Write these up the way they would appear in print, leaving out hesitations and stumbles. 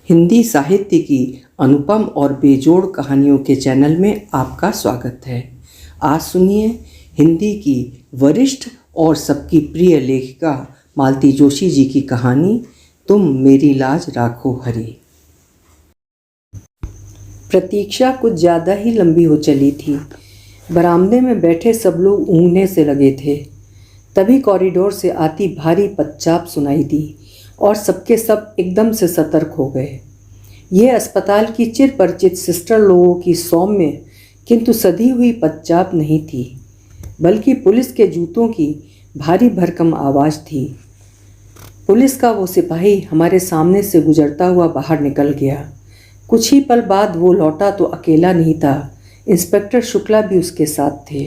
हिंदी साहित्य की अनुपम और बेजोड़ कहानियों के चैनल में आपका स्वागत है। आज सुनिए हिंदी की वरिष्ठ और सबकी प्रिय लेखिका मालती जोशी जी की कहानी तुम मेरी लाज राखो हरी। प्रतीक्षा कुछ ज़्यादा ही लंबी हो चली थी। बरामदे में बैठे सब लोग ऊँघने से लगे थे। तभी कॉरिडोर से आती भारी पदचाप सुनाई दी और सबके सब एकदम से सतर्क हो गए। यह अस्पताल की चिर परिचित सिस्टर लोगों की सौम्य किंतु सधी हुई पदचाप नहीं थी, बल्कि पुलिस के जूतों की भारी भरकम आवाज़ थी। पुलिस का वो सिपाही हमारे सामने से गुजरता हुआ बाहर निकल गया। कुछ ही पल बाद वो लौटा तो अकेला नहीं था, इंस्पेक्टर शुक्ला भी उसके साथ थे।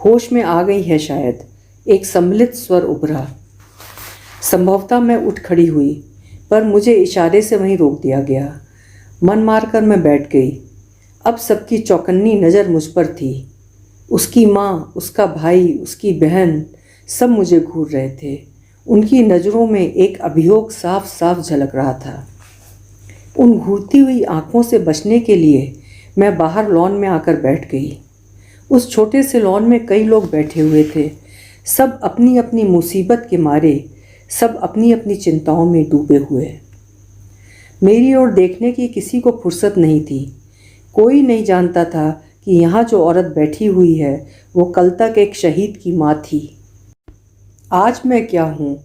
होश में आ गई है शायद, एक सम्मिलित स्वर उभरा। संभवतः मैं उठ खड़ी हुई, पर मुझे इशारे से वहीं रोक दिया गया। मन मारकर मैं बैठ गई। अब सबकी चौकन्नी नज़र मुझ पर थी। उसकी माँ, उसका भाई, उसकी बहन सब मुझे घूर रहे थे। उनकी नज़रों में एक अभियोग साफ साफ झलक रहा था। उन घूरती हुई आंखों से बचने के लिए मैं बाहर लॉन में आकर बैठ गई। उस छोटे से लॉन में कई लोग बैठे हुए थे। सब अपनी अपनी मुसीबत के मारे, सब अपनी अपनी चिंताओं में डूबे हुए। मेरी ओर देखने की किसी को फुर्सत नहीं थी। कोई नहीं जानता था कि यहाँ जो औरत बैठी हुई है वो कल तक एक शहीद की माँ थी। आज मैं क्या हूँ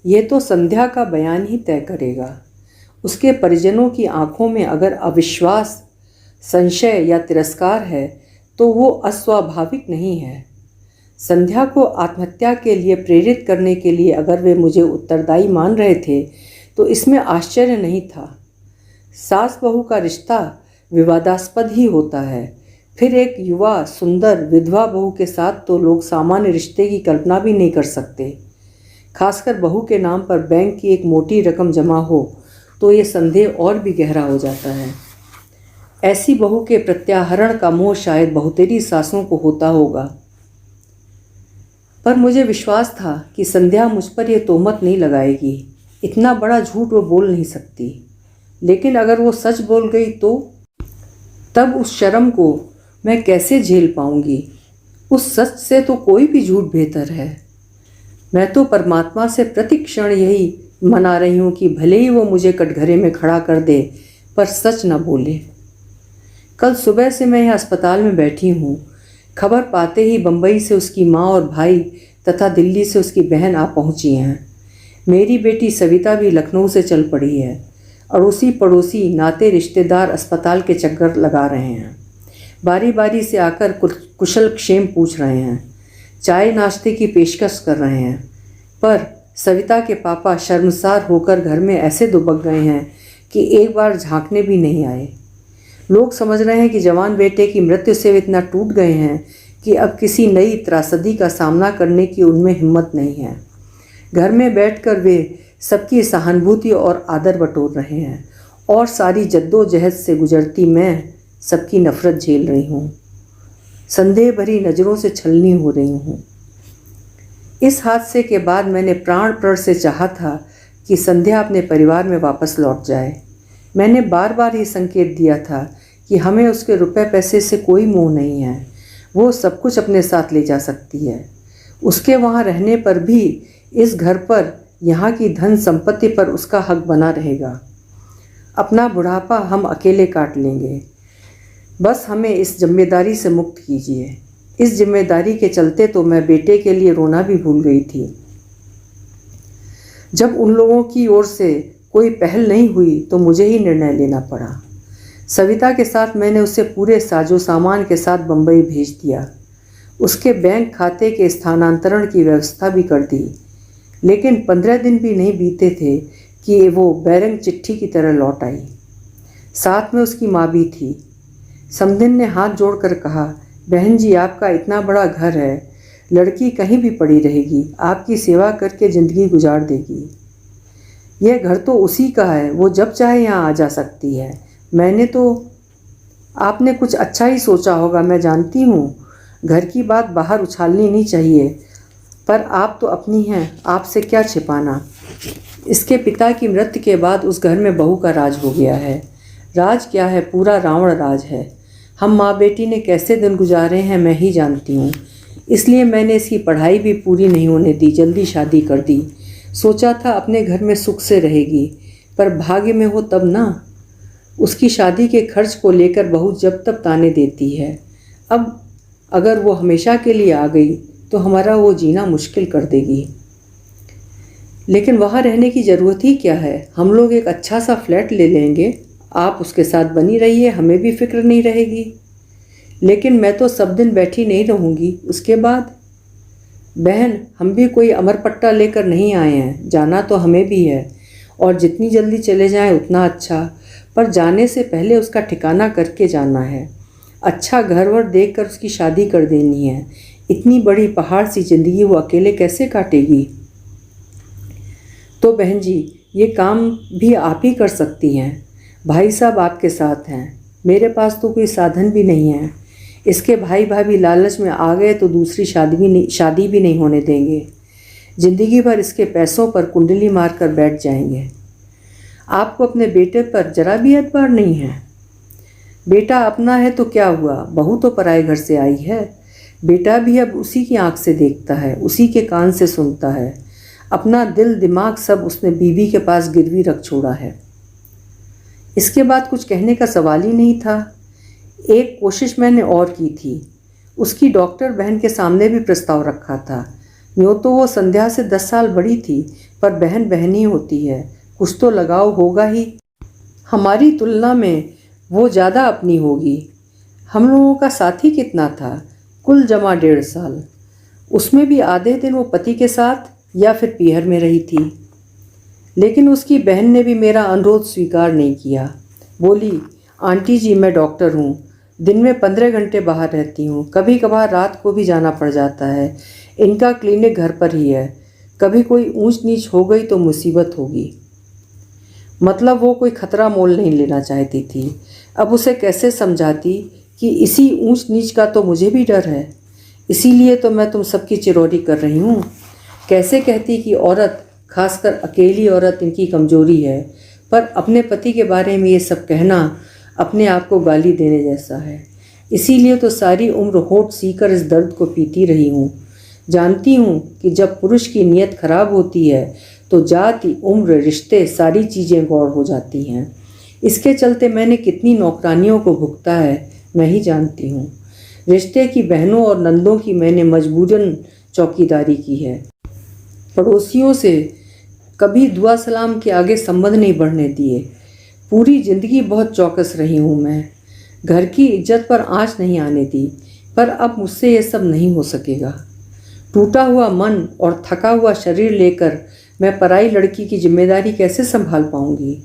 ये तो संध्या का बयान ही तय करेगा। उसके परिजनों की आंखों में अगर अविश्वास, संशय या तिरस्कार है तो वो अस्वाभाविक नहीं है। संध्या को आत्महत्या के लिए प्रेरित करने के लिए अगर वे मुझे उत्तरदायी मान रहे थे तो इसमें आश्चर्य नहीं था। सास बहू का रिश्ता विवादास्पद ही होता है, फिर एक युवा सुंदर विधवा बहू के साथ तो लोग सामान्य रिश्ते की कल्पना भी नहीं कर सकते। खासकर बहू के नाम पर बैंक की एक मोटी रकम जमा हो तो ये संदेह और भी गहरा हो जाता है। ऐसी बहू के प्रत्याहरण का मोह शायद बहुतेरी सासों को होता होगा, पर मुझे विश्वास था कि संध्या मुझ पर यह तोहमत नहीं लगाएगी। इतना बड़ा झूठ वो बोल नहीं सकती। लेकिन अगर वो सच बोल गई तो तब उस शर्म को मैं कैसे झेल पाऊंगी। उस सच से तो कोई भी झूठ बेहतर है। मैं तो परमात्मा से प्रति क्षण यही मना रही हूँ कि भले ही वो मुझे कटघरे में खड़ा कर दे, पर सच न बोले। कल सुबह से मैं यहाँ अस्पताल में बैठी हूँ। खबर पाते ही बम्बई से उसकी माँ और भाई तथा दिल्ली से उसकी बहन आ पहुँची हैं। मेरी बेटी सविता भी लखनऊ से चल पड़ी है। अड़ोसी पड़ोसी नाते रिश्तेदार अस्पताल के चक्कर लगा रहे हैं। बारी बारी से आकर कुशल क्षेम पूछ रहे हैं, चाय नाश्ते की पेशकश कर रहे हैं। पर सविता के पापा शर्मसार होकर घर में ऐसे दुबक गए हैं कि एक बार झांकने भी नहीं आए। लोग समझ रहे हैं कि जवान बेटे की मृत्यु से वे इतना टूट गए हैं कि अब किसी नई त्रासदी का सामना करने की उनमें हिम्मत नहीं है। घर में बैठकर वे सबकी सहानुभूति और आदर बटोर रहे हैं और सारी जद्दोजहद से गुजरती मैं सबकी नफरत झेल रही हूँ। संदेह भरी नज़रों से छलनी हो रही हूँ। इस हादसे के बाद मैंने प्राण प्रण से चाहा था कि संध्या अपने परिवार में वापस लौट जाए। मैंने बार बार ये संकेत दिया था कि हमें उसके रुपए पैसे से कोई मोह नहीं है। वो सब कुछ अपने साथ ले जा सकती है। उसके वहाँ रहने पर भी इस घर पर, यहाँ की धन संपत्ति पर उसका हक बना रहेगा। अपना बुढ़ापा हम अकेले काट लेंगे। बस हमें इस जिम्मेदारी से मुक्त कीजिए। इस जिम्मेदारी के चलते तो मैं बेटे के लिए रोना भी भूल गई थी। जब उन लोगों की ओर से कोई पहल नहीं हुई तो मुझे ही निर्णय लेना पड़ा। सविता के साथ मैंने उसे पूरे साजो सामान के साथ बम्बई भेज दिया। उसके बैंक खाते के स्थानांतरण की व्यवस्था भी कर दी। लेकिन 15 दिन भी नहीं बीते थे कि वो बैरंग चिट्ठी की तरह लौट आई। साथ में उसकी माँ भी थी। समधिन ने हाथ जोड़कर कहा, बहन जी, आपका इतना बड़ा घर है, लड़की कहीं भी पड़ी रहेगी, आपकी सेवा करके ज़िंदगी गुजार देगी। यह घर तो उसी का है, वो जब चाहे यहाँ आ जा सकती है। मैंने तो आपने कुछ अच्छा ही सोचा होगा, मैं जानती हूँ। घर की बात बाहर उछालनी नहीं चाहिए, पर आप तो अपनी हैं, आपसे क्या छिपाना। इसके पिता की मृत्यु के बाद उस घर में बहू का राज हो गया है। राज क्या है, पूरा रावण राज है। हम माँ बेटी ने कैसे दिन गुजारे हैं मैं ही जानती हूँ। इसलिए मैंने इसकी पढ़ाई भी पूरी नहीं होने दी, जल्दी शादी कर दी। सोचा था अपने घर में सुख से रहेगी, पर भाग्य में हो तब ना। उसकी शादी के खर्च को लेकर बहू जब तब ताने देती है। अब अगर वो हमेशा के लिए आ गई तो हमारा वो जीना मुश्किल कर देगी। लेकिन वहाँ रहने की ज़रूरत ही क्या है, हम लोग एक अच्छा सा फ्लैट ले लेंगे। आप उसके साथ बनी रहिए, हमें भी फिक्र नहीं रहेगी। लेकिन मैं तो सब दिन बैठी नहीं रहूँगी। उसके बाद बहन, हम भी कोई अमरपट्टा लेकर नहीं आए हैं, जाना तो हमें भी है, और जितनी जल्दी चले जाएं उतना अच्छा। पर जाने से पहले उसका ठिकाना करके जाना है। अच्छा घर वर देख कर उसकी शादी कर देनी है। इतनी बड़ी पहाड़ सी ज़िंदगी वो अकेले कैसे काटेगी। तो बहन जी, ये काम भी आप ही कर सकती हैं। भाई साहब आपके साथ हैं, मेरे पास तो कोई साधन भी नहीं है। इसके भाई भाभी लालच में आ गए तो दूसरी शादी भी नहीं होने देंगे। ज़िंदगी भर इसके पैसों पर कुंडली मार कर बैठ जाएंगे। आपको अपने बेटे पर जरा भी एतबार नहीं है। बेटा अपना है तो क्या हुआ, बहू तो पराए घर से आई है। बेटा भी अब उसी की आंख से देखता है, उसी के कान से सुनता है। अपना दिल दिमाग सब उसने बीवी के पास गिरवी रख छोड़ा है। इसके बाद कुछ कहने का सवाल ही नहीं था। एक कोशिश मैंने और की थी। उसकी डॉक्टर बहन के सामने भी प्रस्ताव रखा था। यूँ तो वो संध्या से 10 साल बड़ी थी, पर बहन बहन ही होती है, कुछ तो लगाव होगा ही। हमारी तुलना में वो ज़्यादा अपनी होगी। हम लोगों का साथी कितना था, कुल जमा 1.5 साल। उसमें भी आधे दिन वो पति के साथ या फिर पीहर में रही थी। लेकिन उसकी बहन ने भी मेरा अनुरोध स्वीकार नहीं किया। बोली, आंटी जी मैं डॉक्टर हूँ, दिन में 15 घंटे बाहर रहती हूँ, कभी कभार रात को भी जाना पड़ जाता है। इनका क्लिनिक घर पर ही है, कभी कोई ऊंच नीच हो गई तो मुसीबत होगी। मतलब वो कोई खतरा मोल नहीं लेना चाहती थी। अब उसे कैसे समझाती कि इसी ऊंच नीच का तो मुझे भी डर है, इसीलिए तो मैं तुम सबकी चिरौरी कर रही हूँ। कैसे कहती कि औरत, खासकर अकेली औरत, इनकी कमजोरी है, पर अपने पति के बारे में ये सब कहना अपने आप को गाली देने जैसा है। इसीलिए तो सारी उम्र होठ सीकर इस दर्द को पीती रही हूँ। जानती हूँ कि जब पुरुष की नीयत खराब होती है तो जाति, उम्र, रिश्ते, सारी चीज़ें गौर हो जाती हैं। इसके चलते मैंने कितनी नौकरानियों को भुगता है मैं ही जानती हूँ। रिश्ते की बहनों और नंदों की मैंने मजबूरन चौकीदारी की है। पड़ोसियों से कभी दुआ सलाम के आगे संबंध नहीं बढ़ने दिए। पूरी ज़िंदगी बहुत चौकस रही हूँ मैं। घर की इज्जत पर आँच नहीं आने दी, पर अब मुझसे ये सब नहीं हो सकेगा। टूटा हुआ मन और थका हुआ शरीर लेकर मैं पराई लड़की की जिम्मेदारी कैसे संभाल पाऊंगी।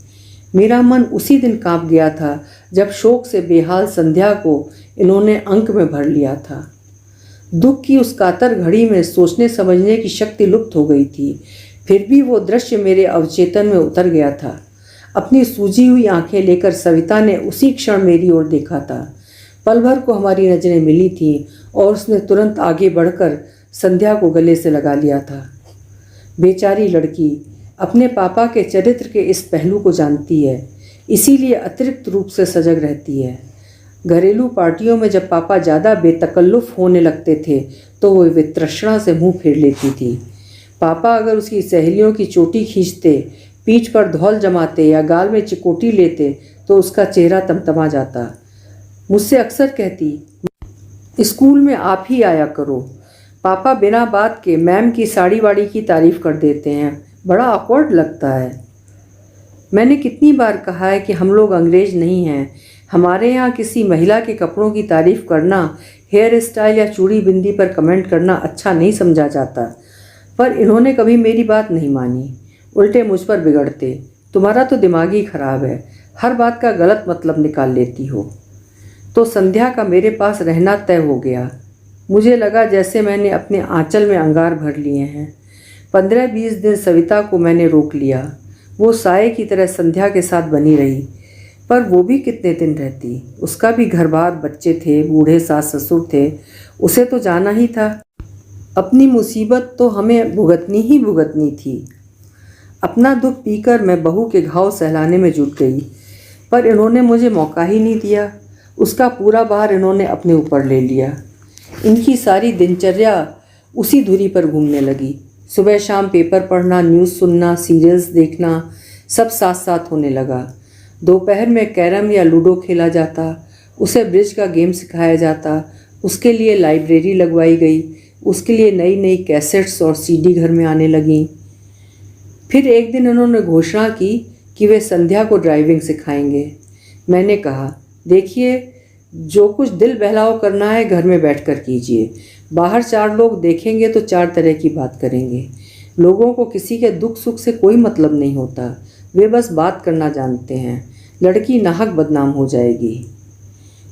मेरा मन उसी दिन कांप गया था जब शोक से बेहाल संध्या को इन्होंने अंक में भर लिया था। दुख की उस कातर घड़ी में सोचने समझने की शक्ति लुप्त हो गई थी। फिर भी वो दृश्य मेरे अवचेतन में उतर गया था। अपनी सूजी हुई आंखें लेकर सविता ने उसी क्षण मेरी ओर देखा था। पल भर को हमारी नजरें मिली थीं और उसने तुरंत आगे बढ़कर संध्या को गले से लगा लिया था। बेचारी लड़की अपने पापा के चरित्र के इस पहलू को जानती है, इसीलिए अतिरिक्त रूप से सजग रहती है। घरेलू पार्टियों में जब पापा ज़्यादा बेतकल्लुफ़ होने लगते थे तो वो वितृष्णा से मुंह फेर लेती थी। पापा अगर उसकी सहेलियों की चोटी खींचते, पीठ पर धौल जमाते या गाल में चिकोटी लेते तो उसका चेहरा तमतमा जाता। मुझसे अक्सर कहती, स्कूल में आप ही आया करो। पापा बिना बात के मैम की साड़ी वाड़ी की तारीफ़ कर देते हैं, बड़ा ऑकवर्ड लगता है। मैंने कितनी बार कहा है कि हम लोग अंग्रेज नहीं हैं। हमारे यहाँ किसी महिला के कपड़ों की तारीफ़ करना, हेयर स्टाइल या चूड़ी बिंदी पर कमेंट करना अच्छा नहीं समझा जाता, पर इन्होंने कभी मेरी बात नहीं मानी। उल्टे मुझ पर बिगड़ते, तुम्हारा तो दिमाग ही खराब है, हर बात का गलत मतलब निकाल लेती हो। तो संध्या का मेरे पास रहना तय हो गया। मुझे लगा जैसे मैंने अपने आंचल में अंगार भर लिए हैं। 15-20 दिन सविता को मैंने रोक लिया। वो साये की तरह संध्या के साथ बनी रही, पर वो भी कितने दिन रहती। उसका भी घर बार, बच्चे थे, बूढ़े सास ससुर थे, उसे तो जाना ही था। अपनी मुसीबत तो हमें भुगतनी ही भुगतनी थी। अपना दुख पीकर मैं बहू के घाव सहलाने में जुट गई, पर इन्होंने मुझे मौका ही नहीं दिया। उसका पूरा भार इन्होंने अपने ऊपर ले लिया। इनकी सारी दिनचर्या उसी धुरी पर घूमने लगी। सुबह शाम पेपर पढ़ना, न्यूज़ सुनना, सीरियल्स देखना, सब साथ साथ होने लगा। दोपहर में कैरम या लूडो खेला जाता, उसे ब्रिज का गेम सिखाया जाता, उसके लिए लाइब्रेरी लगवाई गई, उसके लिए नई नई कैसेट्स और सीडी घर में आने लगीं। फिर एक दिन उन्होंने घोषणा की कि वे संध्या को ड्राइविंग सिखाएंगे। मैंने कहा, देखिए, जो कुछ दिल बहलाव करना है घर में बैठकर कीजिए। बाहर 4 लोग देखेंगे तो 4 तरह की बात करेंगे। लोगों को किसी के दुख सुख से कोई मतलब नहीं होता, वे बस बात करना जानते हैं। लड़की नाहक बदनाम हो जाएगी।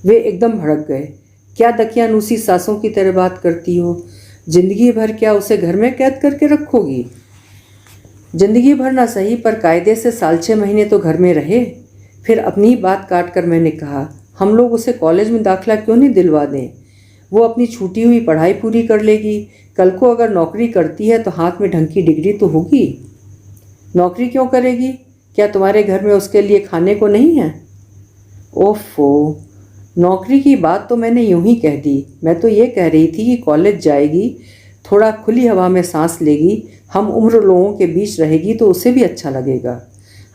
वे एकदम भड़क गए। क्या दकियानूसी सासों की तरह बात करती हो? जिंदगी भर क्या उसे घर में कैद करके रखोगी? जिंदगी भर ना सही, पर कायदे से 6 महीने तो घर में रहे। फिर अपनी ही बात काट कर मैंने कहा, हम लोग उसे कॉलेज में दाखिला क्यों नहीं दिलवा दें? वो अपनी छूटी हुई पढ़ाई पूरी कर लेगी। कल को अगर नौकरी करती है तो हाथ में ढंग की डिग्री तो होगी। नौकरी क्यों करेगी? क्या तुम्हारे घर में उसके लिए खाने को नहीं है? ओफो, नौकरी की बात तो मैंने यूं ही कह दी। मैं तो ये कह रही थी कि कॉलेज जाएगी, थोड़ा खुली हवा में सांस लेगी, हम उम्र लोगों के बीच रहेगी तो उसे भी अच्छा लगेगा।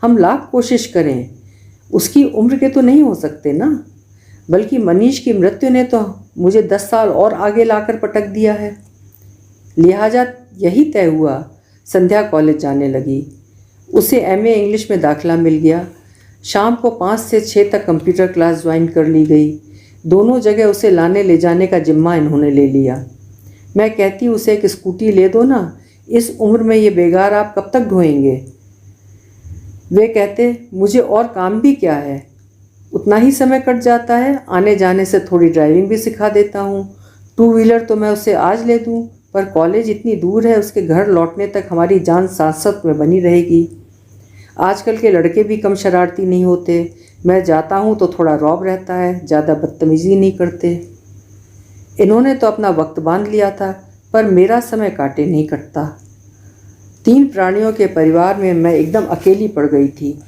हम लाख कोशिश करें, उसकी उम्र के तो नहीं हो सकते ना। बल्कि मनीष की मृत्यु ने तो मुझे 10 साल और आगे लाकर पटक दिया है। लिहाजा यही तय हुआ, संध्या कॉलेज जाने लगी। उसे एमए इंग्लिश में दाखिला मिल गया। शाम को 5 से 6 तक कंप्यूटर क्लास ज्वाइन कर ली गई। दोनों जगह उसे लाने ले जाने का जिम्मा इन्होंने ले लिया। मैं कहती, उसे एक स्कूटी ले दो ना, इस उम्र में ये बेगार आप कब तक ढोएंगे? वे कहते, मुझे और काम भी क्या है, उतना ही समय कट जाता है। आने जाने से थोड़ी ड्राइविंग भी सिखा देता हूँ। 2 व्हीलर तो मैं उसे आज ले दूँ, पर कॉलेज इतनी दूर है, उसके घर लौटने तक हमारी जान साथ में बनी रहेगी। आजकल के लड़के भी कम शरारती नहीं होते। मैं जाता हूँ तो थोड़ा रौब रहता है, ज़्यादा बदतमीजी नहीं करते। इन्होंने तो अपना वक्त बांध लिया था, पर मेरा समय काटे नहीं कटता। 3 प्राणियों के परिवार में मैं एकदम अकेली पड़ गई थी।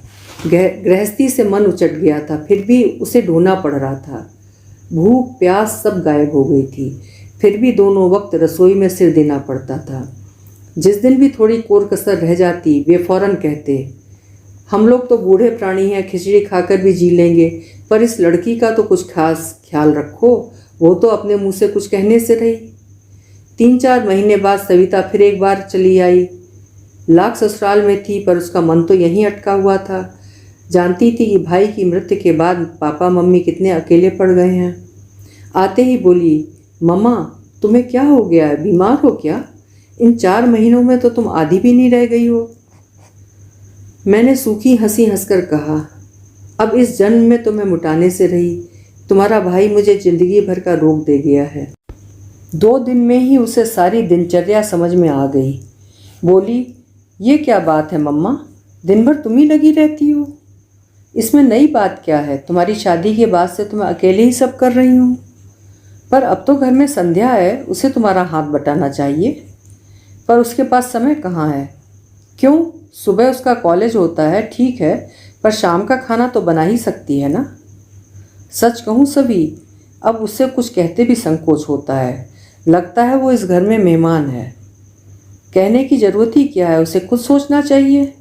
गृहस्थी से मन उचट गया था, फिर भी उसे ढूंढना पड़ रहा था। भूख प्यास सब गायब हो गई थी, फिर भी दोनों वक्त रसोई में सिर देना पड़ता था। जिस दिन भी थोड़ी कोर कसर रह जाती, वे फौरन कहते, हम लोग तो बूढ़े प्राणी हैं, खिचड़ी खाकर भी जी लेंगे, पर इस लड़की का तो कुछ खास ख्याल रखो, वो तो अपने मुंह से कुछ कहने से रही। 3-4 महीने बाद सविता फिर एक बार चली आई। लाख ससुराल में थी, पर उसका मन तो यहीं अटका हुआ था। जानती थी कि भाई की मृत्यु के बाद पापा मम्मी कितने अकेले पड़ गए हैं। आते ही बोली, मम्मा तुम्हें क्या हो गया है, बीमार हो क्या? इन 4 महीनों में तो तुम आधी भी नहीं रह गई हो। मैंने सूखी हंसी हंसकर कहा, अब इस जन्म में तो मैं मुटाने से रही, तुम्हारा भाई मुझे जिंदगी भर का रोग दे गया है। 2 दिन में ही उसे सारी दिनचर्या समझ में आ गई। बोली, ये क्या बात है मम्मा, दिन भर तुम ही लगी रहती हो। इसमें नई बात क्या है? तुम्हारी शादी के बाद से तो मैं अकेले ही सब कर रही हूँ। पर अब तो घर में संध्या है, उसे तुम्हारा हाथ बटाना चाहिए। पर उसके पास समय कहाँ है? क्यों, सुबह उसका कॉलेज होता है, ठीक है, पर शाम का खाना तो बना ही सकती है ना। सच कहूँ सभी, अब उससे कुछ कहते भी संकोच होता है। लगता है वो इस घर में मेहमान है। कहने की ज़रूरत ही क्या है, उसे खुद सोचना चाहिए।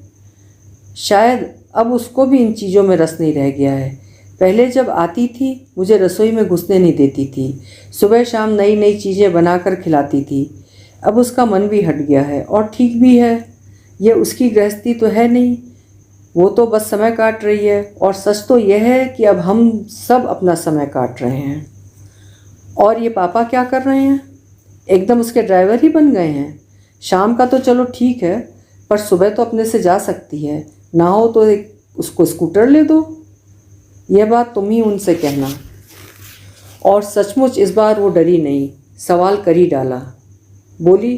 शायद अब उसको भी इन चीज़ों में रस नहीं रह गया है। पहले जब आती थी मुझे रसोई में घुसने नहीं देती थी, सुबह शाम नई नई चीज़ें बनाकर खिलाती थी। अब उसका मन भी हट गया है, और ठीक भी है। यह उसकी गृहस्थी तो है नहीं, वो तो बस समय काट रही है। और सच तो यह है कि अब हम सब अपना समय काट रहे हैं। और ये पापा क्या कर रहे हैं? एकदम उसके ड्राइवर ही बन गए हैं। शाम का तो चलो ठीक है, पर सुबह तो अपने से जा सकती है, ना हो तो उसको स्कूटर ले दो। यह बात तुम ही उनसे कहना। और सचमुच इस बार वो डरी नहीं, सवाल कर ही डाला। बोली,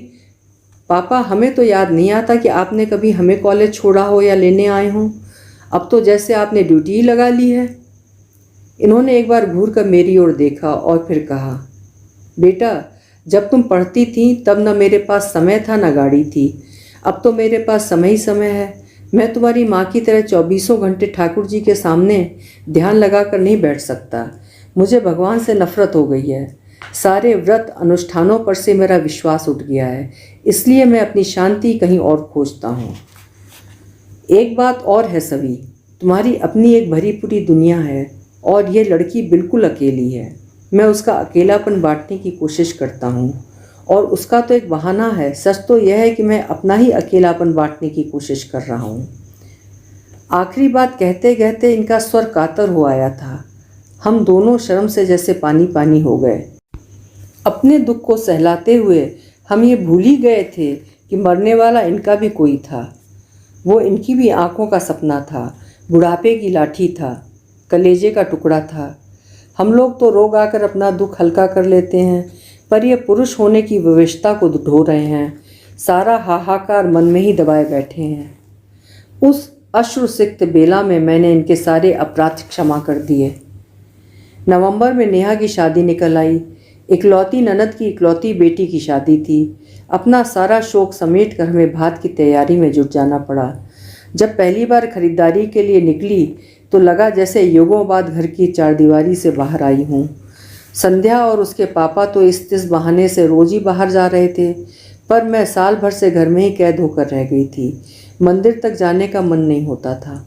पापा हमें तो याद नहीं आता कि आपने कभी हमें कॉलेज छोड़ा हो या लेने आए हों। अब तो जैसे आपने ड्यूटी ही लगा ली है। इन्होंने एक बार घूर कर मेरी ओर देखा और फिर कहा, बेटा जब तुम पढ़ती थी तब न मेरे पास समय था न गाड़ी थी। अब तो मेरे पास समय ही समय है। मैं तुम्हारी माँ की तरह 24 घंटे ठाकुर जी के सामने ध्यान लगा कर नहीं बैठ सकता। मुझे भगवान से नफरत हो गई है। सारे व्रत अनुष्ठानों पर से मेरा विश्वास उठ गया है, इसलिए मैं अपनी शांति कहीं और खोजता हूँ। एक बात और है सभी, तुम्हारी अपनी एक भरी पूरी दुनिया है और ये लड़की बिल्कुल अकेली है। मैं उसका अकेलापन बांटने की कोशिश करता हूँ और उसका तो एक बहाना है। सच तो यह है कि मैं अपना ही अकेलापन बांटने की कोशिश कर रहा हूँ। आखिरी बात कहते कहते इनका स्वर कातर हो आया था। हम दोनों शर्म से जैसे पानी पानी हो गए। अपने दुख को सहलाते हुए हम ये भूल ही गए थे कि मरने वाला इनका भी कोई था। वो इनकी भी आंखों का सपना था, बुढ़ापे की लाठी था, कलेजे का टुकड़ा था। हम लोग तो रोग आकर अपना दुख हल्का कर लेते हैं, पर ये पुरुष होने की विवशता को ढो रहे हैं। सारा हाहाकार मन में ही दबाए बैठे हैं। उस अश्रुसिक्त बेला में मैंने इनके सारे अपराध क्षमा कर दिए। नवंबर में नेहा की शादी निकल आई। इकलौती ननद की इकलौती बेटी की शादी थी। अपना सारा शौक समेट कर हमें भात की तैयारी में जुट जाना पड़ा। जब पहली बार खरीदारी के लिए निकली तो लगा जैसे युगों बाद घर की चारदीवारी से बाहर आई हूँ। संध्या और उसके पापा तो इस बहाने से रोज ही बाहर जा रहे थे, पर मैं साल भर से घर में ही कैद होकर रह गई थी। मंदिर तक जाने का मन नहीं होता था।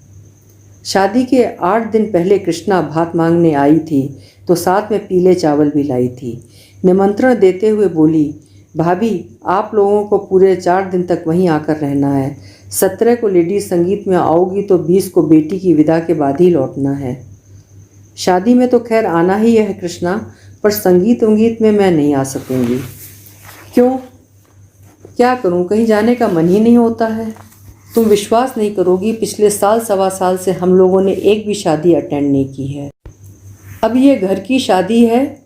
शादी के 8 दिन पहले कृष्णा भात मांगने आई थी तो साथ में पीले चावल भी लाई थी। निमंत्रण देते हुए बोली, भाभी आप लोगों को पूरे 4 दिन तक वहीं आकर रहना है। 17 को लेडीज संगीत में आओगी तो 20 को बेटी की विदा के बाद ही लौटना है। शादी में तो खैर आना ही है कृष्णा, पर संगीत वंगीत में मैं नहीं आ सकूंगी। क्यों? क्या करूं, कहीं जाने का मन ही नहीं होता है। तुम विश्वास नहीं करोगी, पिछले साल सवा साल से हम लोगों ने एक भी शादी अटेंड नहीं की है। अब ये घर की शादी है,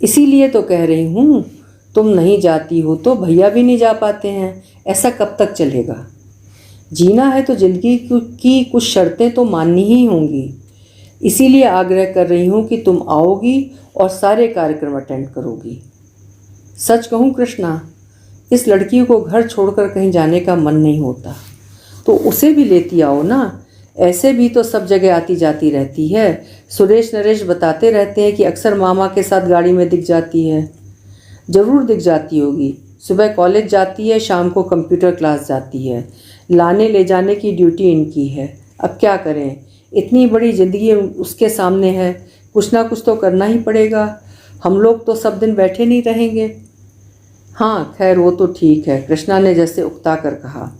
इसीलिए तो कह रही हूँ। तुम नहीं जाती हो तो भैया भी नहीं जा पाते हैं। ऐसा कब तक चलेगा? जीना है तो जिंदगी की कुछ शर्तें तो माननी ही होंगी। इसीलिए आग्रह कर रही हूँ कि तुम आओगी और सारे कार्यक्रम अटेंड करोगी। सच कहूँ कृष्णा, इस लड़की को घर छोड़कर कहीं जाने का मन नहीं होता, तो उसे भी लेती आओ ना। ऐसे भी तो सब जगह आती जाती रहती है। सुरेश नरेश बताते रहते हैं कि अक्सर मामा के साथ गाड़ी में दिख जाती है। ज़रूर दिख जाती होगी। सुबह कॉलेज जाती है, शाम को कंप्यूटर क्लास जाती है। लाने ले जाने की ड्यूटी इनकी है। अब क्या करें, इतनी बड़ी ज़िंदगी उसके सामने है, कुछ ना कुछ तो करना ही पड़ेगा। हम लोग तो सब दिन बैठे नहीं रहेंगे। हाँ खैर वो तो ठीक है, कृष्णा ने जैसे उकता कर कहा,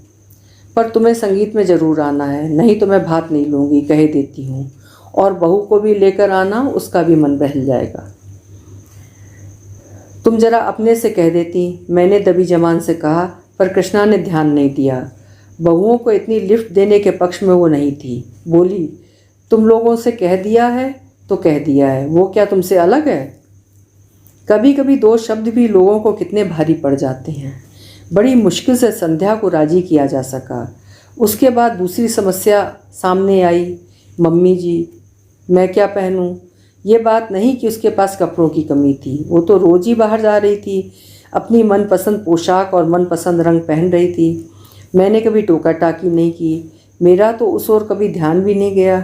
पर तुम्हें संगीत में ज़रूर आना है, नहीं तो मैं भात नहीं लूँगी, कह देती हूँ। और बहू को भी लेकर आना, उसका भी मन बहल जाएगा। तुम जरा अपने से कह देती, मैंने दबी जबान से कहा, पर कृष्णा ने ध्यान नहीं दिया। बहुओं को इतनी लिफ्ट देने के पक्ष में वो नहीं थी। बोली, तुम लोगों से कह दिया है तो कह दिया है, वो क्या तुमसे अलग है? कभी कभी 2 शब्द भी लोगों को कितने भारी पड़ जाते हैं। बड़ी मुश्किल से संध्या को राजी किया जा सका। उसके बाद दूसरी समस्या सामने आई, मम्मी जी मैं क्या पहनूं? ये बात नहीं कि उसके पास कपड़ों की कमी थी, वो तो रोज़ ही बाहर जा रही थी, अपनी मनपसंद पोशाक और मनपसंद रंग पहन रही थी। मैंने कभी टोका टाकी नहीं की, मेरा तो उस ओर कभी ध्यान भी नहीं गया,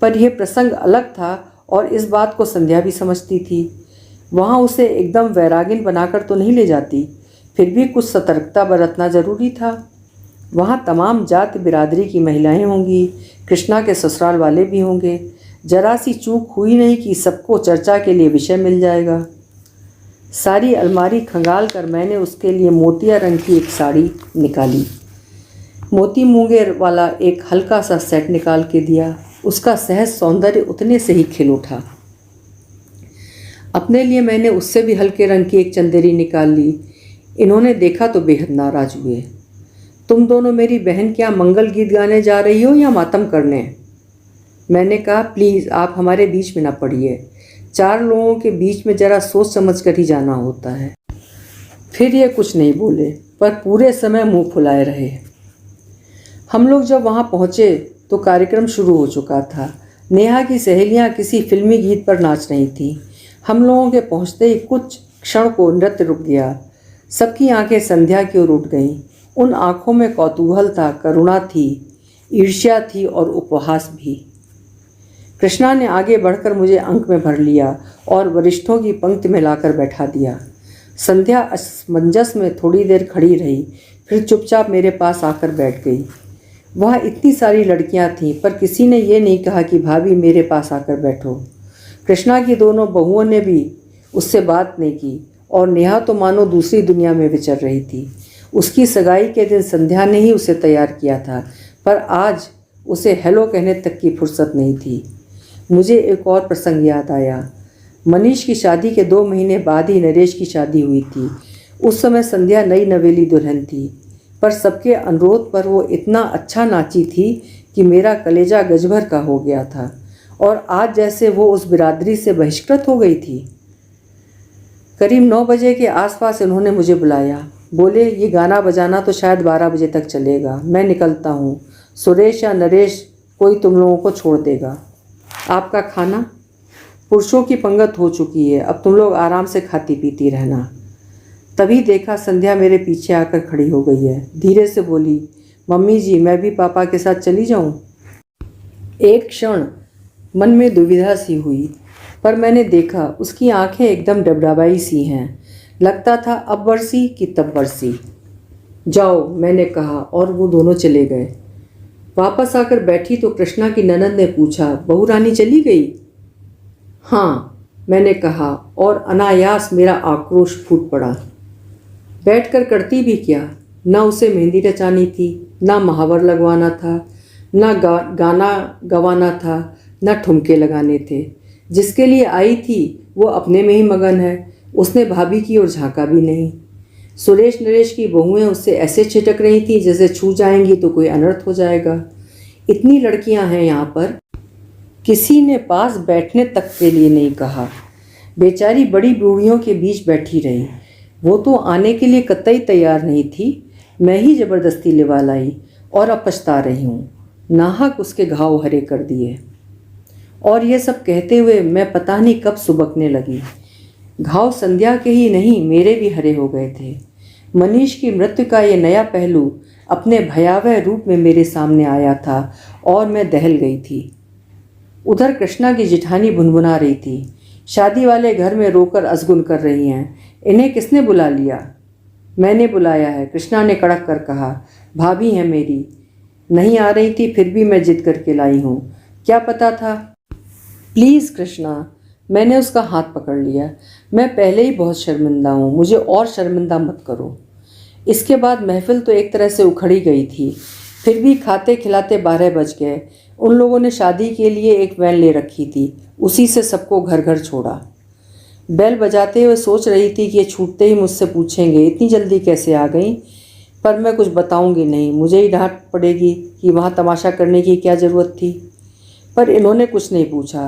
पर यह प्रसंग अलग था और इस बात को संध्या भी समझती थी। वहाँ उसे एकदम वैरागिन बनाकर तो नहीं ले जाती, फिर भी कुछ सतर्कता बरतना जरूरी था। वहाँ तमाम जात बिरादरी की महिलाएं होंगी, कृष्णा के ससुराल वाले भी होंगे। जरा सी चूक हुई नहीं कि सबको चर्चा के लिए विषय मिल जाएगा। सारी अलमारी खंगाल कर मैंने उसके लिए मोतिया रंग की एक साड़ी निकाली। मोती मूंगे वाला एक हल्का सा सेट निकाल के दिया। उसका सहज सौंदर्य उतने से ही खिल उठा। अपने लिए मैंने उससे भी हल्के रंग की एक चंदेरी निकाल ली। इन्होंने देखा तो बेहद नाराज हुए। तुम दोनों मेरी बहन क्या मंगल गीत गाने जा रही हो या मातम करने? मैंने कहा, प्लीज़ आप हमारे बीच में ना पड़िए। 4 लोगों के बीच में जरा सोच समझ कर ही जाना होता है। फिर ये कुछ नहीं बोले, पर पूरे समय मुंह फुलाए रहे। हम लोग जब वहाँ पहुँचे तो कार्यक्रम शुरू हो चुका था। नेहा की सहेलियाँ किसी फिल्मी गीत पर नाच रही थीं। हम लोगों के पहुँचते ही कुछ क्षण को नृत्य रुक गया। सबकी आंखें संध्या की ओर उठ गईं। उन आँखों में कौतूहल था, करुणा थी, ईर्ष्या थी और उपहास भी। कृष्णा ने आगे बढ़कर मुझे अंक में भर लिया और वरिष्ठों की पंक्ति में लाकर बैठा दिया। संध्या असमंजस में थोड़ी देर खड़ी रही, फिर चुपचाप मेरे पास आकर बैठ गई। वहाँ इतनी सारी लड़कियाँ थीं, पर किसी ने ये नहीं कहा कि भाभी मेरे पास आकर बैठो। कृष्णा की दोनों बहुओं ने भी उससे बात नहीं की और नेहा तो मानो दूसरी दुनिया में विचर रही थी। उसकी सगाई के दिन संध्या ने ही उसे तैयार किया था, पर आज उसे हेलो कहने तक की फुर्सत नहीं थी। मुझे एक और प्रसंग याद आया। मनीष की शादी के 2 महीने बाद ही नरेश की शादी हुई थी। उस समय संध्या नई नवेली दुल्हन थी, पर सबके अनुरोध पर वो इतना अच्छा नाची थी कि मेरा कलेजा गजभर का हो गया था। और आज जैसे वो उस बिरादरी से बहिष्कृत हो गई थी। करीब 9 बजे के आसपास इन्होंने मुझे बुलाया। बोले, ये गाना बजाना तो शायद 12 बजे तक चलेगा, मैं निकलता हूँ। सुरेश या नरेश कोई तुम लोगों को छोड़ देगा। आपका खाना? पुरुषों की पंगत हो चुकी है, अब तुम लोग आराम से खाती पीती रहना। तभी देखा संध्या मेरे पीछे आकर खड़ी हो गई है। धीरे से बोली, मम्मी जी, मैं भी पापा के साथ चली जाऊं? एक क्षण मन में दुविधा सी हुई, पर मैंने देखा उसकी आंखें एकदम डबडबाई सी हैं। लगता था अब बरसी कि तब बरसी। जाओ, मैंने कहा और वो दोनों चले गए। वापस आकर बैठी तो कृष्णा की ननद ने पूछा, बहू रानी चली गई? हाँ, मैंने कहा और अनायास मेरा आक्रोश फूट पड़ा। बैठकर करती भी क्या? ना उसे मेहंदी रचानी थी, ना महावर लगवाना था, ना गाना गवाना था, ना ठुमके लगाने थे। जिसके लिए आई थी वो अपने में ही मगन है। उसने भाभी की ओर झांका भी नहीं। सुरेश नरेश की बहुएं उससे ऐसे छिटक रही थी जैसे छू जाएंगी तो कोई अनर्थ हो जाएगा। इतनी लड़कियां हैं यहाँ पर, किसी ने पास बैठने तक के लिए नहीं कहा। बेचारी बड़ी बूढ़ियों के बीच बैठी रही। वो तो आने के लिए कतई तैयार नहीं थी। मैं ही जबरदस्ती लिवा लाई और अब पछता रही हूँ। नाहक उसके घाव हरे कर दिए। और ये सब कहते हुए मैं पता नहीं कब सुबकने लगी। घाव संध्या के ही नहीं, मेरे भी हरे हो गए थे। मनीष की मृत्यु का ये नया पहलू अपने भयावह रूप में मेरे सामने आया था और मैं दहल गई थी। उधर कृष्णा की जिठानी भुनभुना रही थी। शादी वाले घर में रोकर अजगुन कर रही हैं। इन्हें किसने बुला लिया? मैंने बुलाया है, कृष्णा ने कड़क कर कहा। भाभी है मेरी, नहीं आ रही थी फिर भी मैं जिद करके लाई हूँ। क्या पता था? प्लीज़ कृष्णा, मैंने उसका हाथ पकड़ लिया। मैं पहले ही बहुत शर्मिंदा हूँ, मुझे और शर्मिंदा मत करो। इसके बाद महफिल तो एक तरह से उखड़ी गई थी। फिर भी खाते खिलाते 12 बज गए। उन लोगों ने शादी के लिए एक वैन ले रखी थी, उसी से सबको घर घर छोड़ा। बेल बजाते हुए सोच रही थी कि ये छूटते ही मुझसे पूछेंगे इतनी जल्दी कैसे आ गई, पर मैं कुछ बताऊंगी नहीं। मुझे ही डांट पड़ेगी कि वहाँ तमाशा करने की क्या ज़रूरत थी। पर इन्होंने कुछ नहीं पूछा।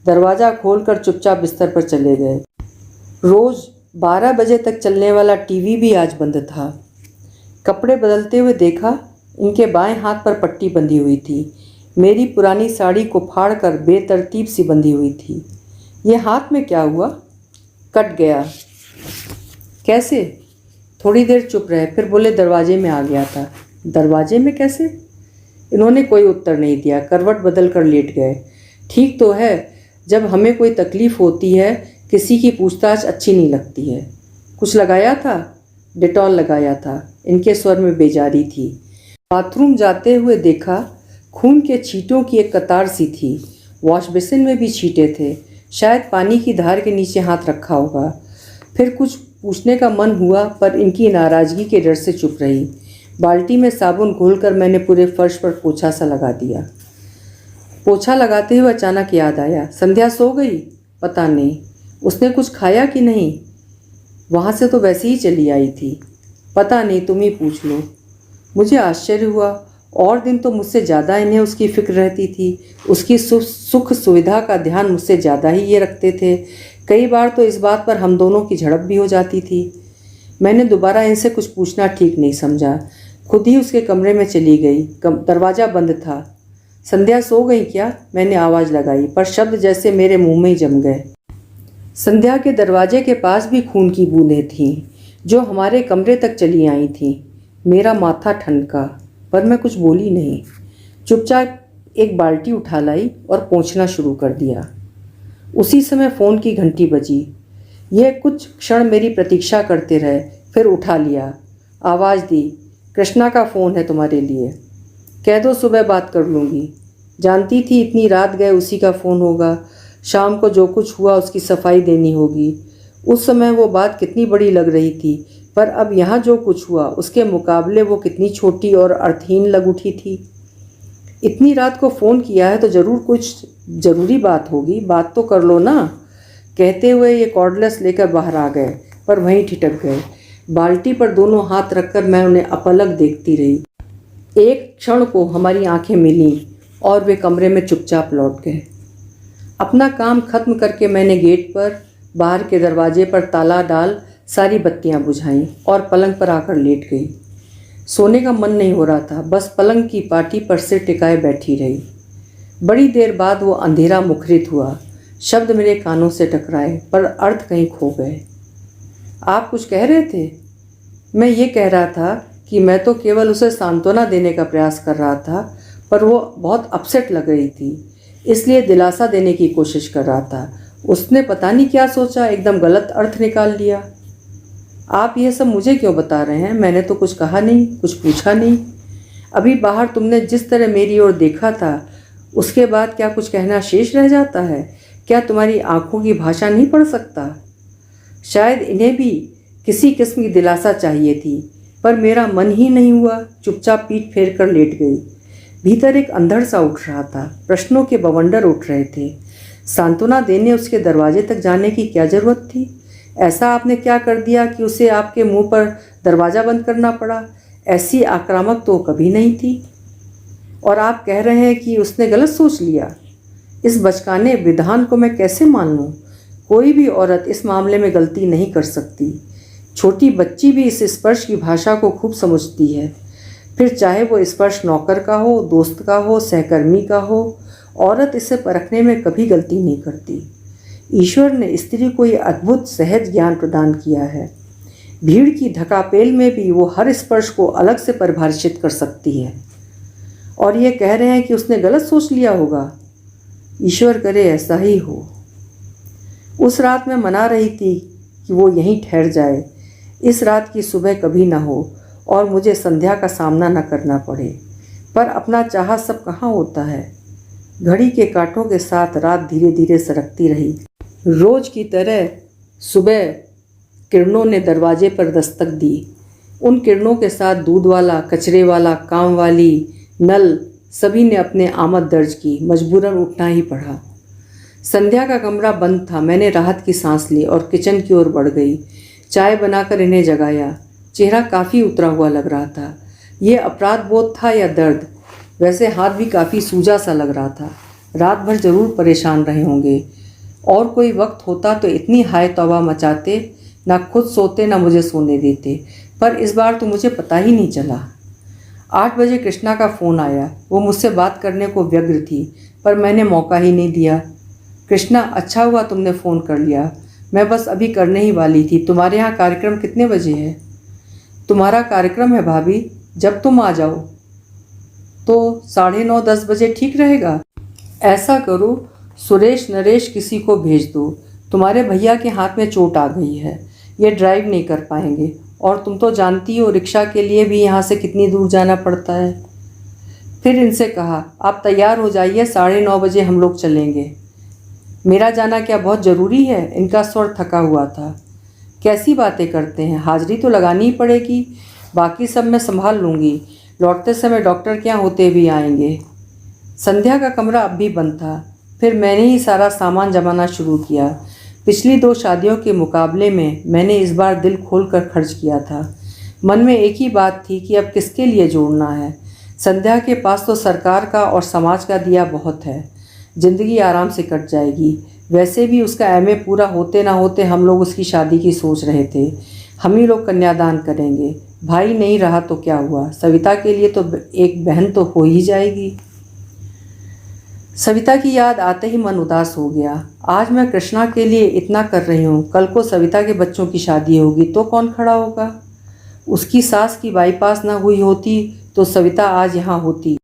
दरवाज़ा खोलकर चुपचाप बिस्तर पर चले गए। रोज़ 12 बजे तक चलने वाला टीवी भी आज बंद था। कपड़े बदलते हुए देखा, इनके बाएं हाथ पर पट्टी बंधी हुई थी। मेरी पुरानी साड़ी को फाड़कर बेतरतीब सी बंधी हुई थी। ये हाथ में क्या हुआ? कट गया। कैसे? थोड़ी देर चुप रहे, फिर बोले दरवाजे में आ गया था। दरवाजे में कैसे? इन्होंने कोई उत्तर नहीं दिया, करवट बदल कर लेट गए। ठीक तो है, जब हमें कोई तकलीफ़ होती है किसी की पूछताछ अच्छी नहीं लगती है। कुछ लगाया था? डिटॉल लगाया था। इनके स्वर में बेजारी थी। बाथरूम जाते हुए देखा, खून के छींटों की एक कतार सी थी। वॉश बेसिन में भी छींटे थे। शायद पानी की धार के नीचे हाथ रखा होगा। फिर कुछ पूछने का मन हुआ, पर इनकी नाराज़गी के डर से चुप रही। बाल्टी में साबुन घोलकर मैंने पूरे फर्श पर पोछा सा लगा दिया। पोछा लगाते हुए अचानक याद आया, संध्या सो गई? पता नहीं, उसने कुछ खाया कि नहीं? वहाँ से तो वैसे ही चली आई थी। पता नहीं, तुम ही पूछ लो। मुझे आश्चर्य हुआ। और दिन तो मुझसे ज़्यादा इन्हें उसकी फ़िक्र रहती थी। उसकी सुख सुविधा का ध्यान मुझसे ज़्यादा ही ये रखते थे। कई बार तो इस बात पर हम दोनों की झड़प भी हो जाती थी। मैंने दोबारा इनसे कुछ पूछना ठीक नहीं समझा। खुद ही उसके कमरे में चली गई। दरवाज़ा बंद था। संध्या सो गई क्या? मैंने आवाज़ लगाई, पर शब्द जैसे मेरे मुंह में ही जम गए। संध्या के दरवाजे के पास भी खून की बूंदें थीं, जो हमारे कमरे तक चली आई थीं। मेरा माथा ठनका, पर मैं कुछ बोली नहीं। चुपचाप एक बाल्टी उठा लाई और पोंछना शुरू कर दिया। उसी समय फ़ोन की घंटी बजी। यह कुछ क्षण मेरी प्रतीक्षा करते रहे, फिर उठा लिया। आवाज़ दी, कृष्णा का फ़ोन है तुम्हारे लिए। कह दो सुबह बात कर लूँगी। जानती थी इतनी रात गए उसी का फ़ोन होगा। शाम को जो कुछ हुआ उसकी सफाई देनी होगी। उस समय वो बात कितनी बड़ी लग रही थी, पर अब यहाँ जो कुछ हुआ उसके मुकाबले वो कितनी छोटी और अर्थहीन लग उठी थी। इतनी रात को फ़ोन किया है तो ज़रूर कुछ ज़रूरी बात होगी, बात तो कर लो ना। कहते हुए ये कॉर्डलेस लेकर बाहर आ गए, पर वहीं ठिठक गए। बाल्टी पर दोनों हाथ रखकर मैं उन्हें अपलक देखती रही। एक क्षण को हमारी आंखें मिलीं और वे कमरे में चुपचाप लौट गए। अपना काम खत्म करके मैंने गेट पर बाहर के दरवाजे पर ताला डाल सारी बत्तियां बुझाईं और पलंग पर आकर लेट गई। सोने का मन नहीं हो रहा था, बस पलंग की पाटी पर सिर टिकाए बैठी रही। बड़ी देर बाद वो अंधेरा मुखरित हुआ। शब्द मेरे कानों से टकराए, पर अर्थ कहीं खो गए। आप कुछ कह रहे थे? मैं ये कह रहा था कि मैं तो केवल उसे सांत्वना देने का प्रयास कर रहा था, पर वो बहुत अपसेट लग रही थी, इसलिए दिलासा देने की कोशिश कर रहा था। उसने पता नहीं क्या सोचा, एकदम गलत अर्थ निकाल लिया। आप ये सब मुझे क्यों बता रहे हैं? मैंने तो कुछ कहा नहीं, कुछ पूछा नहीं। अभी बाहर तुमने जिस तरह मेरी ओर देखा था, उसके बाद क्या कुछ कहना शेष रह जाता है? क्या तुम्हारी आंखों की भाषा नहीं पढ़ सकता? शायद इन्हें भी किसी किस्म की दिलासा चाहिए थी, पर मेरा मन ही नहीं हुआ। चुपचाप पीठ फेर कर लेट गई। भीतर एक अंधड़ सा उठ रहा था, प्रश्नों के बवंडर उठ रहे थे। सांत्वना देने उसके दरवाजे तक जाने की क्या जरूरत थी? ऐसा आपने क्या कर दिया कि उसे आपके मुंह पर दरवाज़ा बंद करना पड़ा? ऐसी आक्रामक तो कभी नहीं थी। और आप कह रहे हैं कि उसने गलत सोच लिया। इस बचकाने विधान को मैं कैसे मान लूँ? कोई भी औरत इस मामले में गलती नहीं कर सकती। छोटी बच्ची भी इस स्पर्श की भाषा को खूब समझती है। फिर चाहे वो स्पर्श नौकर का हो, दोस्त का हो, सहकर्मी का हो, औरत इसे परखने में कभी गलती नहीं करती। ईश्वर ने स्त्री को ये अद्भुत सहज ज्ञान प्रदान किया है। भीड़ की धकापेल में भी वो हर स्पर्श को अलग से परिभाषित कर सकती है। और ये कह रहे हैं कि उसने गलत सोच लिया होगा। ईश्वर करे ऐसा ही हो। उस रात मैं मना रही थी कि वो यहीं ठहर जाए, इस रात की सुबह कभी ना हो और मुझे संध्या का सामना न करना पड़े। पर अपना चाहा सब कहाँ होता है। घड़ी के कांटों के साथ रात धीरे धीरे सरकती रही। रोज की तरह सुबह किरणों ने दरवाजे पर दस्तक दी। उन किरणों के साथ दूध वाला, कचरे वाला, काम वाली, नल सभी ने अपने आमद दर्ज की। मजबूरन उठना ही पड़ा। संध्या का कमरा बंद था। मैंने राहत की सांस ली और किचन की ओर बढ़ गई। चाय बनाकर इन्हें जगाया। चेहरा काफ़ी उतरा हुआ लग रहा था। ये अपराध बोध था या दर्द? वैसे हाथ भी काफ़ी सूजा सा लग रहा था। रात भर जरूर परेशान रहे होंगे। और कोई वक्त होता तो इतनी हाय तौबा मचाते, ना खुद सोते ना मुझे सोने देते, पर इस बार तो मुझे पता ही नहीं चला। 8 बजे कृष्णा का फ़ोन आया। वो मुझसे बात करने को व्यग्र थी, पर मैंने मौका ही नहीं दिया। कृष्णा, अच्छा हुआ तुमने फ़ोन कर लिया। मैं बस अभी करने ही वाली थी। तुम्हारे यहाँ कार्यक्रम कितने बजे है? तुम्हारा कार्यक्रम है भाभी, जब तुम आ जाओ तो 9:30 10 बजे ठीक रहेगा। ऐसा करो, सुरेश नरेश किसी को भेज दो। तुम्हारे भैया के हाथ में चोट आ गई है, ये ड्राइव नहीं कर पाएंगे। और तुम तो जानती हो रिक्शा के लिए भी यहाँ से कितनी दूर जाना पड़ता है। फिर इनसे कहा, आप तैयार हो जाइए, 9:30 बजे हम लोग चलेंगे। मेरा जाना क्या बहुत ज़रूरी है? इनका स्वर थका हुआ था। कैसी बातें करते हैं, हाजिरी तो लगानी ही पड़ेगी। बाकी सब मैं संभाल लूँगी। लौटते समय डॉक्टर के यहाँ होते भी आएंगे। संध्या का कमरा अब भी बंद था। फिर मैंने ही सारा सामान जमाना शुरू किया। पिछली 2 शादियों के मुकाबले में मैंने इस बार दिल खोल कर खर्च किया था। मन में एक ही बात थी कि अब किसके लिए जोड़ना है। संध्या के पास तो सरकार का और समाज का दिया बहुत है, जिंदगी आराम से कट जाएगी। वैसे भी उसका एमए पूरा होते ना होते हम लोग उसकी शादी की सोच रहे थे। हम ही लोग कन्यादान करेंगे। भाई नहीं रहा तो क्या हुआ, सविता के लिए तो एक बहन तो हो ही जाएगी। सविता की याद आते ही मन उदास हो गया। आज मैं कृष्णा के लिए इतना कर रही हूँ, कल को सविता के बच्चों की शादी होगी तो कौन खड़ा होगा? उसकी सास की बाईपास ना हुई होती तो सविता आज यहाँ होती,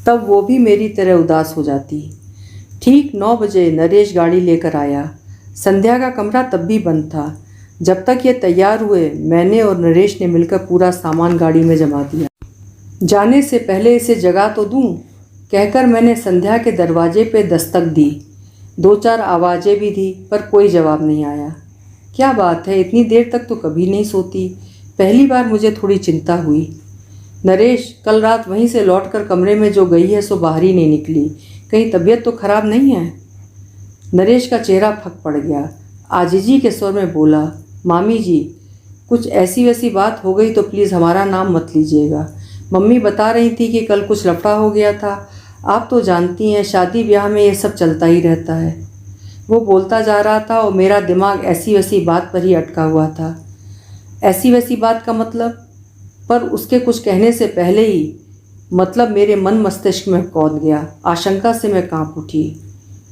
तब वो भी मेरी तरह उदास हो जाती। ठीक 9 बजे नरेश गाड़ी लेकर आया। संध्या का कमरा तब भी बंद था। जब तक ये तैयार हुए मैंने और नरेश ने मिलकर पूरा सामान गाड़ी में जमा दिया। जाने से पहले इसे जगा तो दूं, कहकर मैंने संध्या के दरवाजे पे दस्तक दी। 2-4 आवाज़ें भी दी पर कोई जवाब नहीं आया। क्या बात है, इतनी देर तक तो कभी नहीं सोती। पहली बार मुझे थोड़ी चिंता हुई। नरेश, कल रात वहीं से लौटकर कमरे में जो गई है सो बाहर ही नहीं निकली, कहीं तबीयत तो खराब नहीं है? नरेश का चेहरा फक पड़ गया। आजीजी के स्वर में बोला, मामी जी, कुछ ऐसी वैसी बात हो गई तो प्लीज़ हमारा नाम मत लीजिएगा। मम्मी बता रही थी कि कल कुछ लफड़ा हो गया था। आप तो जानती हैं शादी ब्याह में ये सब चलता ही रहता है। वो बोलता जा रहा था और मेरा दिमाग ऐसी वैसी बात पर ही अटका हुआ था। ऐसी वैसी बात का मतलब? पर उसके कुछ कहने से पहले ही मतलब मेरे मन मस्तिष्क में कौंध गया। आशंका से मैं कांप उठी।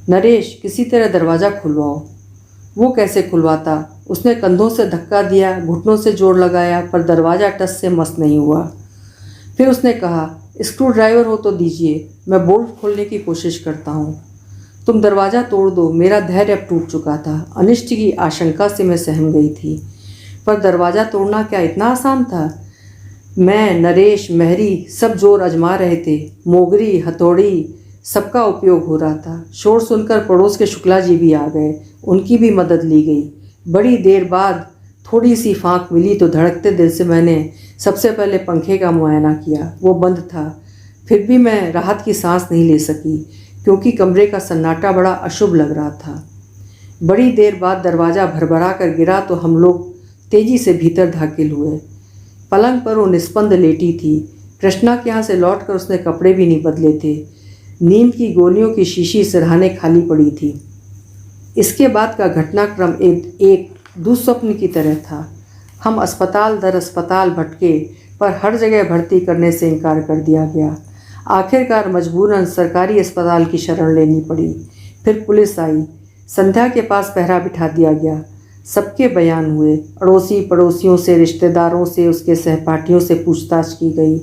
नरेश, किसी तरह दरवाज़ा खुलवाओ। वो कैसे खुलवाता? उसने कंधों से धक्का दिया, घुटनों से जोर लगाया, पर दरवाज़ा टस से मस नहीं हुआ। फिर उसने कहा, स्क्रू ड्राइवर हो तो दीजिए, मैं बोल्ट खोलने की कोशिश करता हूँ। तुम दरवाज़ा तोड़ दो। मेरा धैर्य अब टूट चुका था। अनिष्ट की आशंका से मैं सहम गई थी, पर दरवाज़ा तोड़ना क्या इतना आसान था? मैं, नरेश, महरी सब जोर आजमा रहे थे। मोगरी, हथौड़ी सबका उपयोग हो रहा था। शोर सुनकर पड़ोस के शुक्ला जी भी आ गए। उनकी भी मदद ली गई। बड़ी देर बाद थोड़ी सी फांक मिली तो धड़कते दिल से मैंने सबसे पहले पंखे का मुआयना किया। वो बंद था। फिर भी मैं राहत की सांस नहीं ले सकी, क्योंकि कमरे का सन्नाटा बड़ा अशुभ लग रहा था। बड़ी देर बाद दरवाज़ा भरभरा कर गिरा तो हम लोग तेज़ी से भीतर दाखिल हुए। पलंग पर वो निस्पंद लेटी थी। कृष्णा के यहाँ से लौटकर उसने कपड़े भी नहीं बदले थे। नींद की गोलियों की शीशी सिरहाने खाली पड़ी थी। इसके बाद का घटनाक्रम एक दुस्वप्न की तरह था। हम अस्पताल दर अस्पताल भटके, पर हर जगह भर्ती करने से इनकार कर दिया गया। आखिरकार मजबूरन सरकारी अस्पताल की शरण लेनी पड़ी। फिर पुलिस आई। संध्या के पास पहरा बिठा दिया गया। सबके बयान हुए। अड़ोसी पड़ोसियों से, रिश्तेदारों से, उसके सहपाठियों से पूछताछ की गई।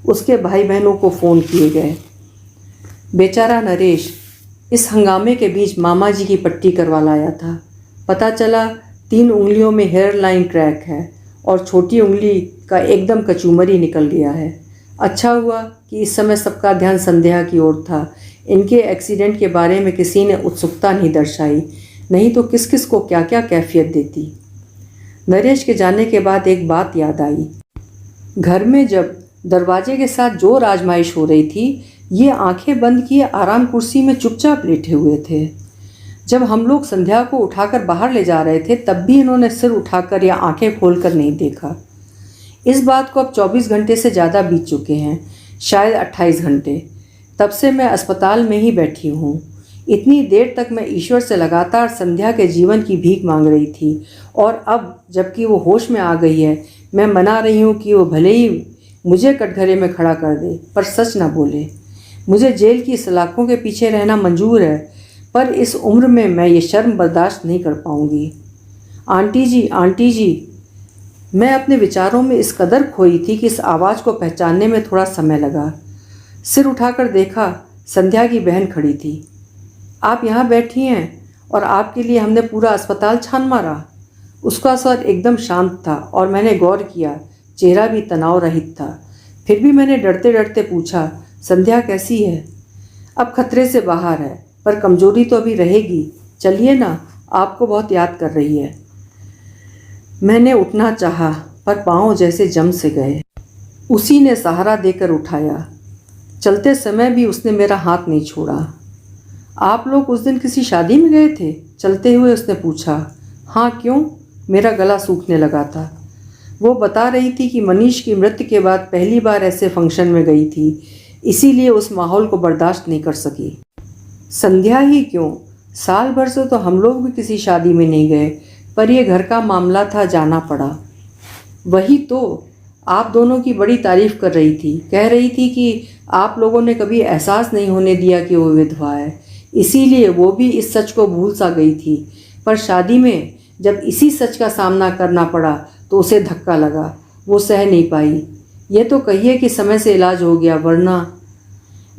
उसके भाई बहनों को फ़ोन किए गए। बेचारा नरेश इस हंगामे के बीच मामा जी की पट्टी करवा लाया था। पता चला 3 उंगलियों में हेयर लाइन क्रैक है और छोटी उंगली का एकदम कचूमरी निकल गया है। अच्छा हुआ कि इस समय सबका ध्यान संध्या की ओर था। इनके एक्सीडेंट के बारे में किसी ने उत्सुकता नहीं दर्शाई, नहीं तो किस किस को क्या क्या कैफियत देती। नरेश के जाने के बाद एक बात याद आई। घर में जब दरवाजे के साथ जोर आजमाइश हो रही थी, ये आंखें बंद किए आराम कुर्सी में चुपचाप लेटे हुए थे। जब हम लोग संध्या को उठाकर बाहर ले जा रहे थे, तब भी इन्होंने सिर उठाकर या आंखें खोलकर नहीं देखा। इस बात को अब 24 घंटे से ज़्यादा बीत चुके हैं, शायद 28 घंटे। तब से मैं अस्पताल में ही बैठी हूँ। इतनी देर तक मैं ईश्वर से लगातार संध्या के जीवन की भीख मांग रही थी, और अब जबकि वो होश में आ गई है, मैं मना रही हूँ कि वो भले ही मुझे कटघरे में खड़ा कर दे, पर सच ना बोले। मुझे जेल की सलाखों के पीछे रहना मंजूर है, पर इस उम्र में मैं ये शर्म बर्दाश्त नहीं कर पाऊंगी। आंटी जी, मैं अपने विचारों में इस कदर खोई थी कि इस आवाज़ को पहचानने में थोड़ा समय लगा। सिर उठाकर देखा, संध्या की बहन खड़ी थी। आप यहाँ बैठी हैं और आपके लिए हमने पूरा अस्पताल छान मारा। उसका स्वर एकदम शांत था और मैंने गौर किया, चेहरा भी तनाव रहित था। फिर भी मैंने डरते डरते पूछा, संध्या कैसी है? अब खतरे से बाहर है, पर कमजोरी तो अभी रहेगी। चलिए ना, आपको बहुत याद कर रही है। मैंने उठना चाहा, पर पाँव जैसे जम से गए। उसी ने सहारा देकर उठाया। चलते समय भी उसने मेरा हाथ नहीं छोड़ा। आप लोग उस दिन किसी शादी में गए थे? चलते हुए उसने पूछा। हाँ, क्यों? मेरा गला सूखने लगा था। वो बता रही थी कि मनीष की मृत्यु के बाद पहली बार ऐसे फंक्शन में गई थी, इसीलिए उस माहौल को बर्दाश्त नहीं कर सकी। संध्या ही क्यों, साल भर से तो हम लोग भी किसी शादी में नहीं गए, पर यह घर का मामला था, जाना पड़ा। वही तो, आप दोनों की बड़ी तारीफ कर रही थी। कह रही थी कि आप लोगों ने कभी एहसास नहीं होने दिया कि वो विधवा है, इसीलिए वो भी इस सच को भूल सा गई थी। पर शादी में जब इसी सच का सामना करना पड़ा तो उसे धक्का लगा। वो सह नहीं पाई। ये तो कहिए कि समय से इलाज हो गया, वरना।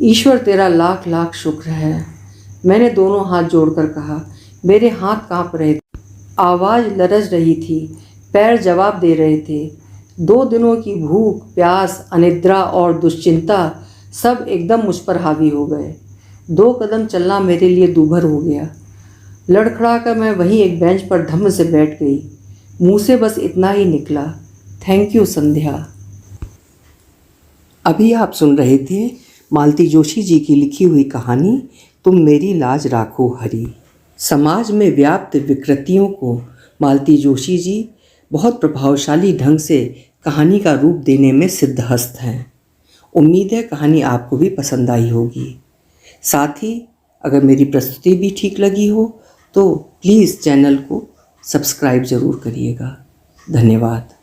ईश्वर तेरा लाख लाख शुक्र है, मैंने दोनों हाथ जोड़कर कहा। मेरे हाथ कांप रहे थे, आवाज़ लरज रही थी, पैर जवाब दे रहे थे। 2 दिनों की भूख, प्यास, अनिद्रा और दुश्चिंता सब एकदम मुझ पर हावी हो गए। 2 कदम चलना मेरे लिए दूभर हो गया। लड़खड़ा कर मैं वहीं एक बेंच पर धम्म से बैठ गई। मुंह से बस इतना ही निकला, थैंक यू संध्या। अभी आप सुन रहे थे मालती जोशी जी की लिखी हुई कहानी तुम मेरी लाज राखो हरी। समाज में व्याप्त विकृतियों को मालती जोशी जी बहुत प्रभावशाली ढंग से कहानी का रूप देने में सिद्धहस्त हैं। उम्मीद है कहानी आपको भी पसंद आई होगी। साथ ही अगर मेरी प्रस्तुति भी ठीक लगी हो तो प्लीज़ चैनल को सब्सक्राइब ज़रूर करिएगा। धन्यवाद।